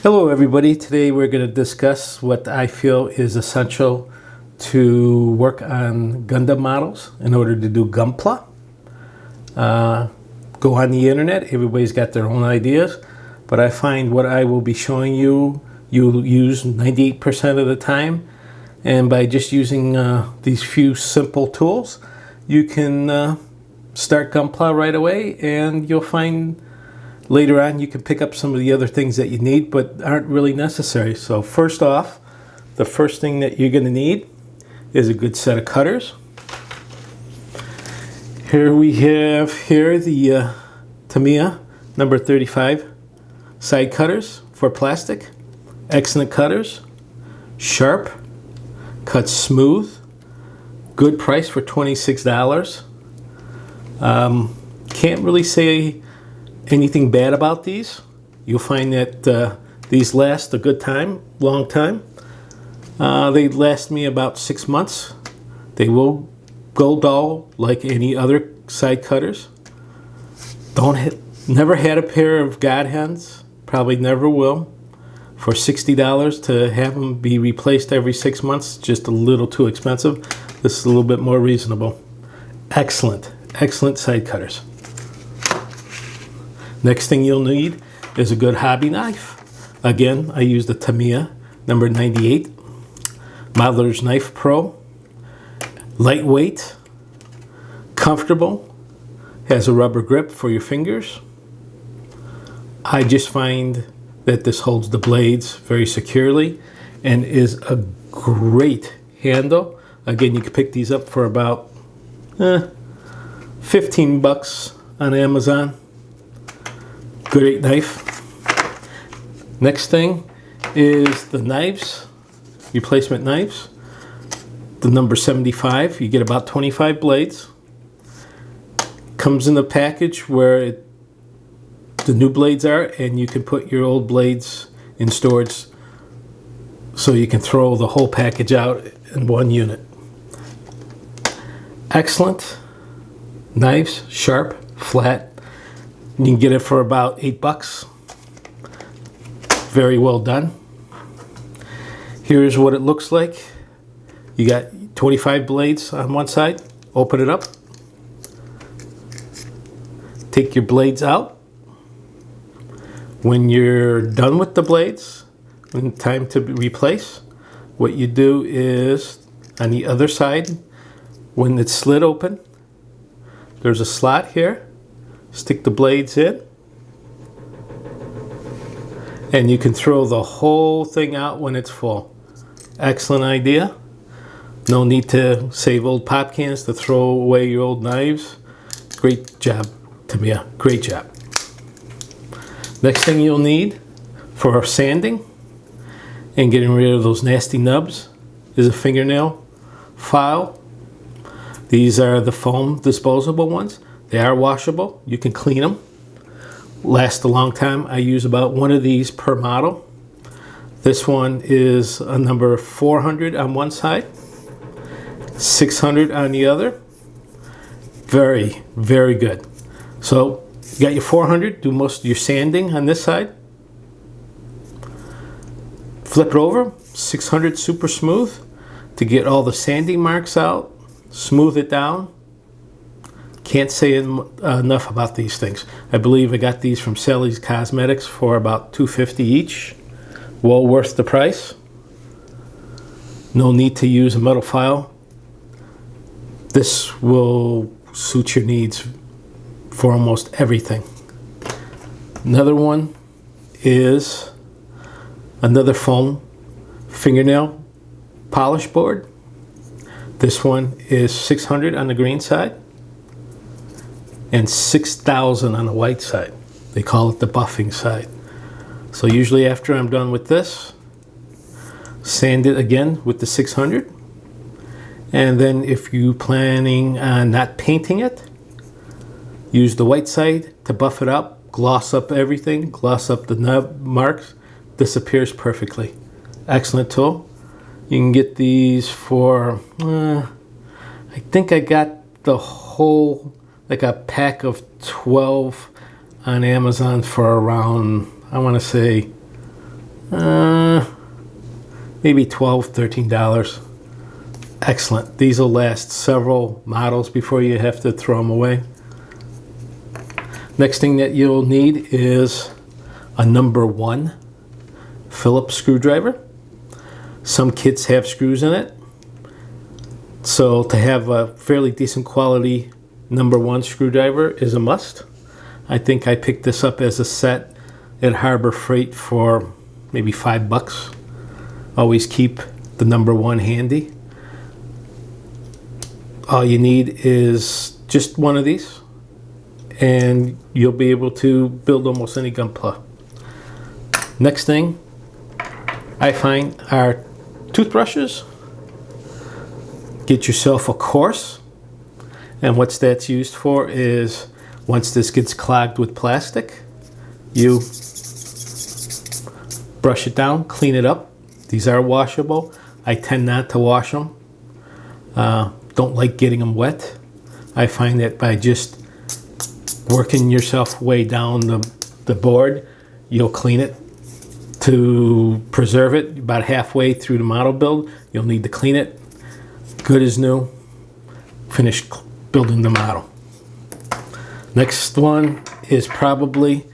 Hello everybody, today we're going to discuss what I feel is essential to work on Gundam models in order to do Gunpla. Go on the internet, everybody's got their own ideas, but I find what I will be showing you, you'll use 98% of the time, and by just using these few simple tools, you can start Gunpla right away, and you'll find later on you can pick up some of the other things that you need but aren't really necessary. So first off, the first thing that you're going to need is a good set of cutters. Here we have the Tamiya number 35 side cutters for plastic. Excellent cutters, sharp, cut smooth, good price for $26. Can't really say anything bad about these. You'll find that these last a good time, long time. They last me about 6 months. They will go dull like any other side cutters. Never had a pair of God hands, probably never will. For $60 to have them be replaced every 6 months, just a little too expensive. This is a little bit more reasonable. Excellent, excellent side cutters. Next thing you'll need is a good hobby knife. Again, I use the Tamiya number 98 Modeler's Knife Pro. Lightweight, comfortable, has a rubber grip for your fingers. I just find that this holds the blades very securely and is a great handle. Again, you can pick these up for about 15 bucks on Amazon. Great knife. Next thing is the knives, replacement knives. The number 75, you get about 25 blades. Comes in the package where the new blades are, and you can put your old blades in storage so you can throw the whole package out in one unit. Excellent knives, sharp, flat. You can get it for about 8 bucks. Very well done. Here's what it looks like. You got 25 blades on one side. Open it up. Take your blades out. When you're done with the blades, when time to replace, what you do is on the other side, when it's slid open, there's a slot here. Stick the blades in, and you can throw the whole thing out when it's full. Excellent idea. No need to save old pop cans to throw away your old knives. Great job, Tamiya. Great job. Next thing you'll need for sanding and getting rid of those nasty nubs is a fingernail file. These are the foam disposable ones. They are washable. You can clean them. Last a long time. I use about one of these per model. This one is a number 400 on one side, 600 on the other. Very, very good. So you got your 400, do most of your sanding on this side. Flip it over, 600 super smooth to get all the sanding marks out. Smooth it down. Can't say enough about these things. I believe I got these from Sally's Cosmetics for about $2.50 each. Well worth the price. No need to use a metal file. This will suit your needs for almost everything. Another one is another foam fingernail polish board. This one is 600 on the green side and 6,000 on the white side. They call it the buffing side. So usually after I'm done with this, sand it again with the 600. And then if you're planning on not painting it, use the white side to buff it up, gloss up everything, gloss up the nub marks, disappears perfectly. Excellent tool. You can get these for, I think I got the whole, like a pack of 12 on Amazon for around, I want to say Maybe $12, $13. Excellent. These will last several models before you have to throw them away. Next thing that you'll need is a number 1 Phillips screwdriver. Some kits have screws in it. So to have a fairly decent quality number 1 screwdriver is a must. I think I picked this up as a set at Harbor Freight for maybe $5. Always keep the number 1 handy. All you need is just one of these and you'll be able to build almost any Gunpla. Next thing I find are toothbrushes. Get yourself a coarse, and what that's used for is once this gets clogged with plastic, you brush it down, clean it up. These are washable. I tend not to wash them. Don't like getting them wet. I find that by just working yourself way down the board, you'll clean it. To preserve it, about halfway through the model build, you'll need to clean it. Good as new. Finish building the model. Next one is probably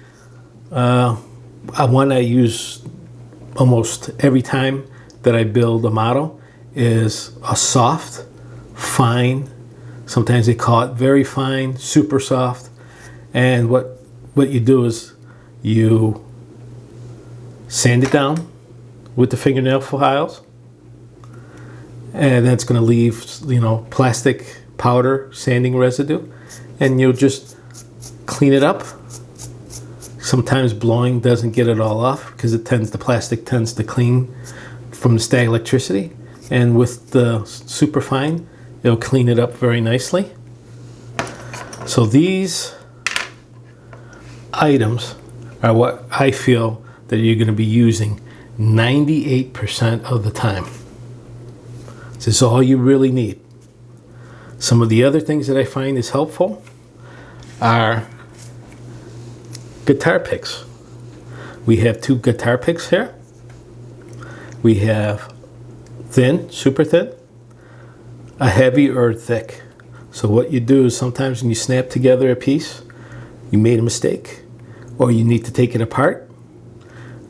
one I use almost every time that I build a model, is a soft, fine, sometimes they call it very fine, super soft. And what you do is you sand it down with the fingernail files, and that's going to leave, plastic powder sanding residue, and you'll just clean it up. Sometimes blowing doesn't get it all off because the plastic tends to clean from the static electricity, and with the super fine it'll clean it up very nicely. So these items are what I feel that you're going to be using 98% of the time. This is all you really need. Some of the other things that I find is helpful are guitar picks. We have 2 guitar picks here. We have thin, super thin, a heavy or thick. So what you do is sometimes when you snap together a piece, you made a mistake, or you need to take it apart,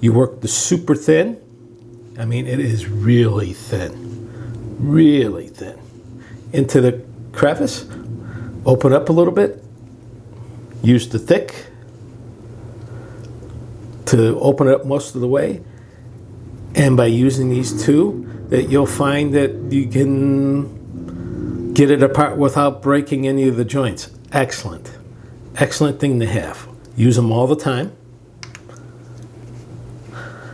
you work the super thin. I mean, it is really thin, into the crevice. Open up a little bit. Use the thick to open it up most of the way. And by using these 2, that you'll find that you can get it apart without breaking any of the joints. Excellent. Excellent thing to have. Use them all the time.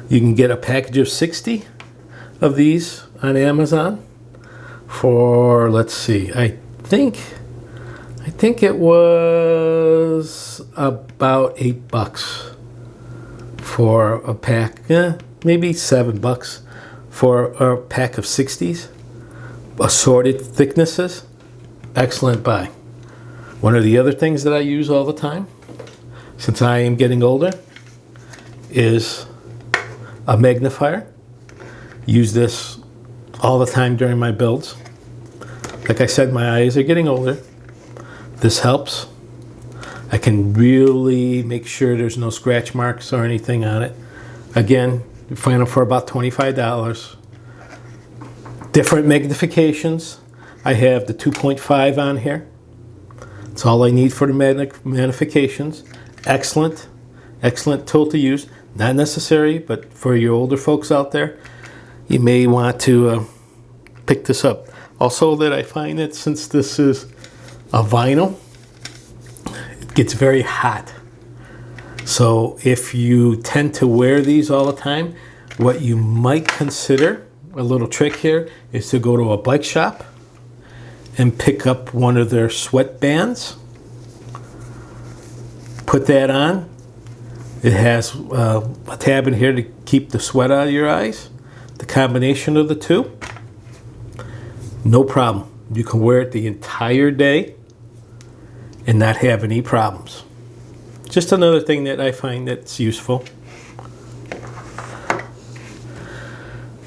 You can get a package of 60 of these on Amazon for, let's see, I think it was about $8 for a pack, maybe $7 for a pack of 60s, assorted thicknesses. Excellent buy. One of the other things that I use all the time, since I am getting older, is a magnifier. Use this all the time during my builds. Like I said, my eyes are getting older. This helps. I can really make sure there's no scratch marks or anything on it. Again, you find them for about $25. Different magnifications. I have the 2.5 on here. That's all I need for the magnifications. Excellent tool to use. Not necessary, but for your older folks out there, you may want to pick this up. Also, that I find that since this is a vinyl, it gets very hot. So if you tend to wear these all the time, what you might consider, a little trick here, is to go to a bike shop and pick up one of their sweat bands. Put that on. It has a tab in here to keep the sweat out of your eyes. The combination of the 2, no problem. You can wear it the entire day and not have any problems. Just another thing that I find that's useful.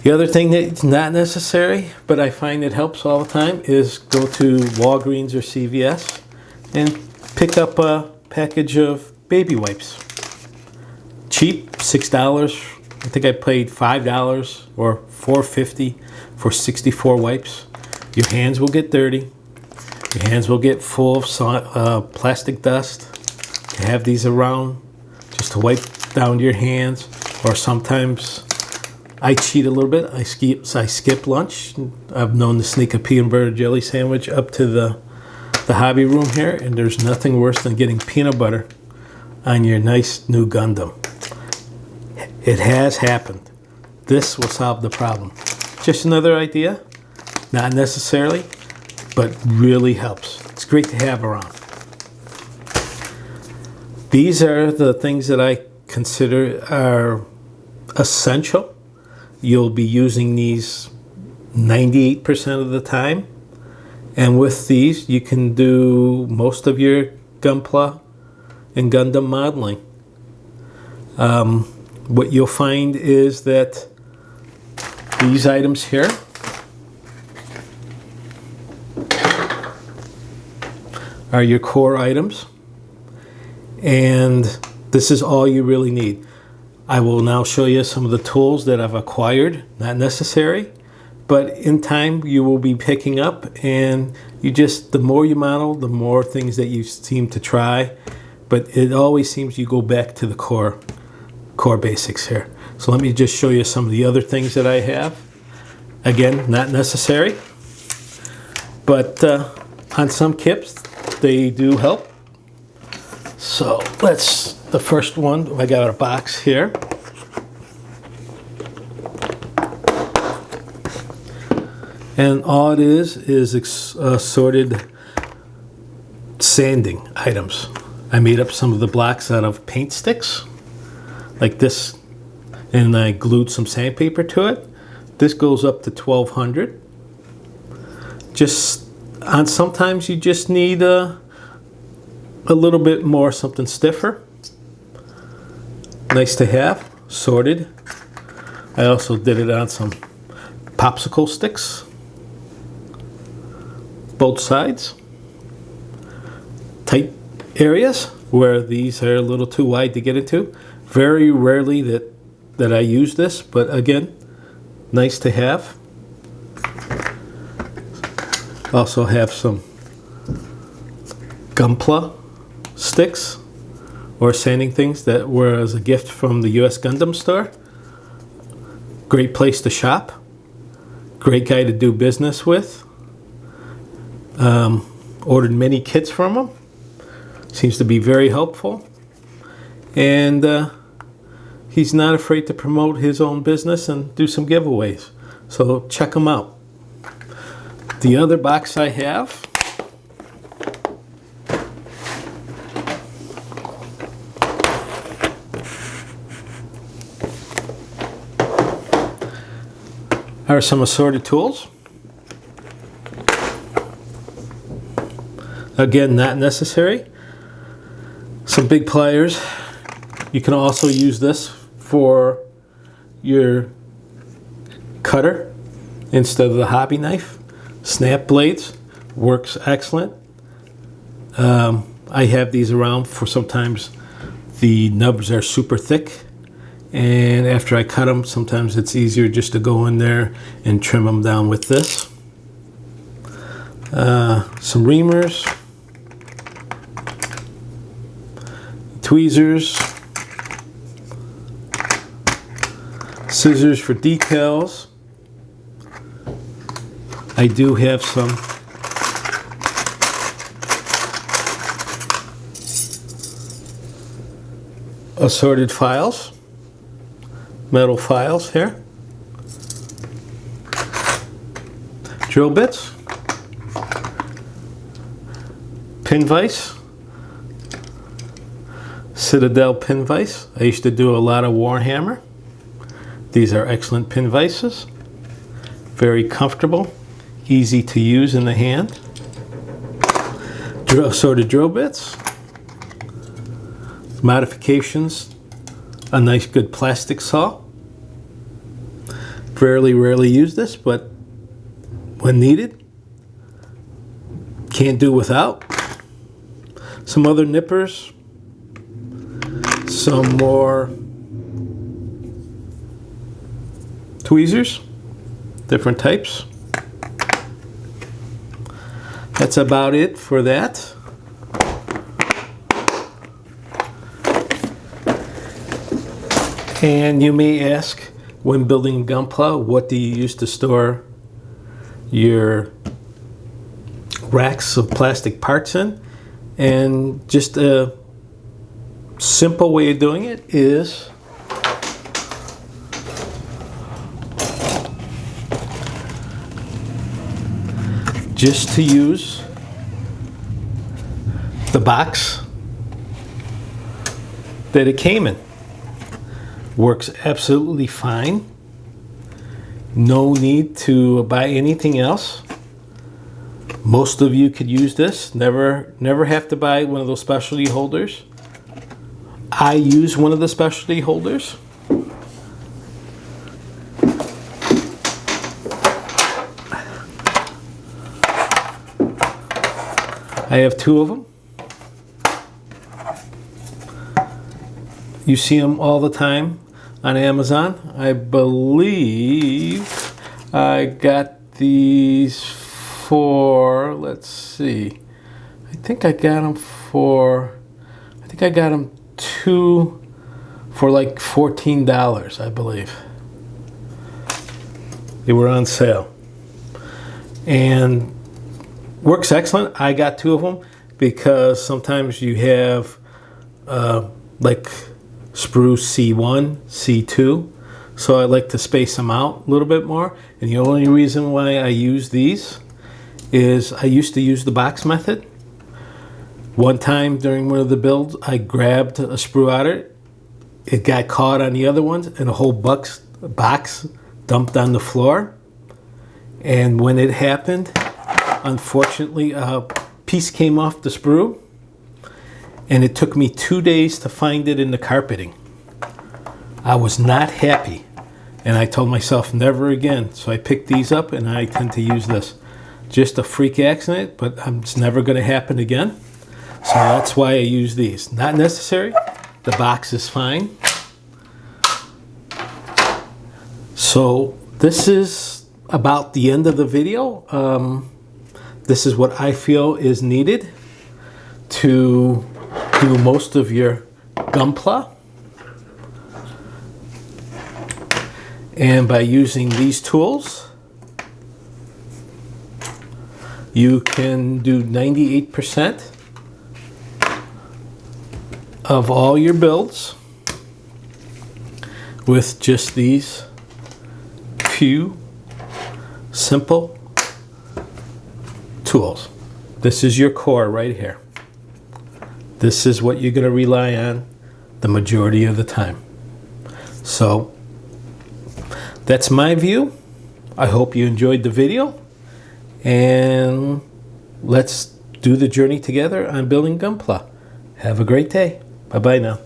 The other thing that's not necessary, but I find it helps all the time, is go to Walgreens or CVS and pick up a package of baby wipes. Cheap, $6. I think I paid $5 or $4.50 for 64 wipes. Your hands will get dirty. Your hands will get full of plastic dust. You have these around just to wipe down your hands, or sometimes I cheat a little bit. I skip lunch. I've known to sneak a peanut butter jelly sandwich up to the hobby room here, and there's nothing worse than getting peanut butter on your nice new Gundam. It has happened. This will solve the problem. Just another idea, not necessarily, but really helps. It's great to have around. These are the things that I consider are essential. You'll be using these 98% of the time. And with these, you can do most of your Gunpla and Gundam modeling. What you'll find is that these items here are your core items. And this is all you really need. I will now show you some of the tools that I've acquired, not necessary, but in time you will be picking up, and the more you model, the more things that you seem to try, but it always seems you go back to the core basics here. So let me just show you some of the other things that I have. Again, not necessary, but on some kits they do help. So the first one, I got a box here. And all it is assorted sanding items. I made up some of the blocks out of paint sticks, like this, and I glued some sandpaper to it. This goes up to 1200. Sometimes you just need a little bit more, something stiffer. Nice to have, sorted. I also did it on some popsicle sticks, both sides. Tight areas where these are a little too wide to get into. Very rarely that I use this, but again, nice to have. Also have some Gunpla sticks or sanding things that were as a gift from the US Gundam store. Great place to shop. Great guy to do business with. Ordered many kits from him. Seems to be very helpful. And he's not afraid to promote his own business and do some giveaways. So check him out. The other box I have are some assorted tools. Again, not necessary. Some big pliers. You can also use this for your cutter instead of the hobby knife. Snap blades works excellent. I have these around for sometimes the nubs are super thick, and after I cut them, sometimes it's easier just to go in there and trim them down with this. Some reamers, tweezers, scissors for details. I do have some assorted files, metal files here, drill bits, pin vise, Citadel pin vise. I used to do a lot of Warhammer. These are excellent pin vices, very comfortable, easy to use in the hand. Assorted drill bits, modifications, a nice good plastic saw. fairly rarely use this, but when needed, can't do without. Some other nippers, some more tweezers, different types. That's about it for that. And you may ask, when building Gunpla, what do you use to store your racks of plastic parts in? And just a simple way of doing it is just to use the box that it came in. Works absolutely fine. No need to buy anything else. Most of you could use this. Never have to buy one of those specialty holders. I use one of the specialty holders. I have two of them. You see them all the time on Amazon. I believe I got these for, let's see, I think I got them two for like $14, I believe. They were on sale. And works excellent. I got two of them because sometimes you have like sprue C1, C2, so I like to space them out a little bit more. And the only reason why I use these is I used to use the box method. One time during one of the builds, I grabbed a sprue out of it. It got caught on the other ones, and a whole box dumped on the floor. And when it happened, unfortunately, a piece came off the sprue, and it took me 2 days to find it in the carpeting. I was not happy, and I told myself never again. So I picked these up, and I tend to use this. Just a freak accident, but it's never going to happen again. So that's why I use these. Not necessary. The box is fine. So this is about the end of the video. This is what I feel is needed to do most of your Gunpla. And by using these tools, you can do 98% of all your builds with just these few simple tools. This is your core right here. This is what you're going to rely on the majority of the time. So that's my view. I hope you enjoyed the video, and let's do the journey together on building Gunpla. Have a great day. Bye-bye now.